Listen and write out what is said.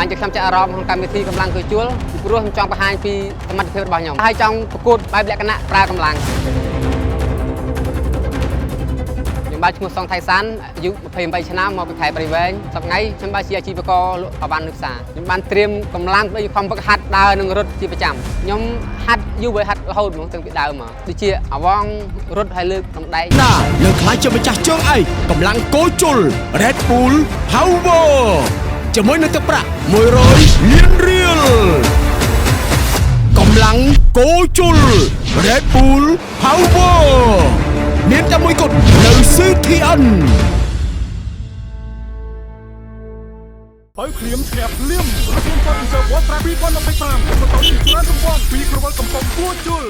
បានជាខ្ញុំចាក់អារម្មណ៍ក្នុងកម្មវិធីកម្លាំងគយជុលព្រោះខ្ញុំចង់បង្ហាញពីសមត្ថភាពរបស់ខ្ញុំហើយចង់ប្រកួតបែបលក្ខណៈប្រើកម្លាំងខ្ញុំបានឈ្មោះសុងថៃសានអាយុ28ឆ្នាំមកពីខេត្តព្រៃវែងសប្តាហ៍ថ្ងៃខ្ញុំបានជាអាជីវករលក់អវ៉ាន់នៅផ្សារខ្ញុំបានត្រៀមកម្លាំងដូចខំហ្វឹកហាត់ដើរនឹងរត់ជាប្រចាំខ្ញុំហាត់យូរហើយហាត់រហូតហ្មងតាំងពីដើមមកដូចជាអវងរត់ហើយលើកដំដែកណានឹងខ្លាចជាម្ចាស់ជើងឯកកម្លាំងគោជុល Red Bull Power ជាមួយនឹងទឹកប្រាក់100លានរៀលកម្លាំងគោជុល Red Bull Power មានតែមួយគត់នៅ CTN បើភ្លាមធ្លាប់ភ្លាមរថយន្ត Ford Ranger Wall 2025បន្តពីច្រើនរង្វាន់ពីក្រវិលកំពង់គួរជុល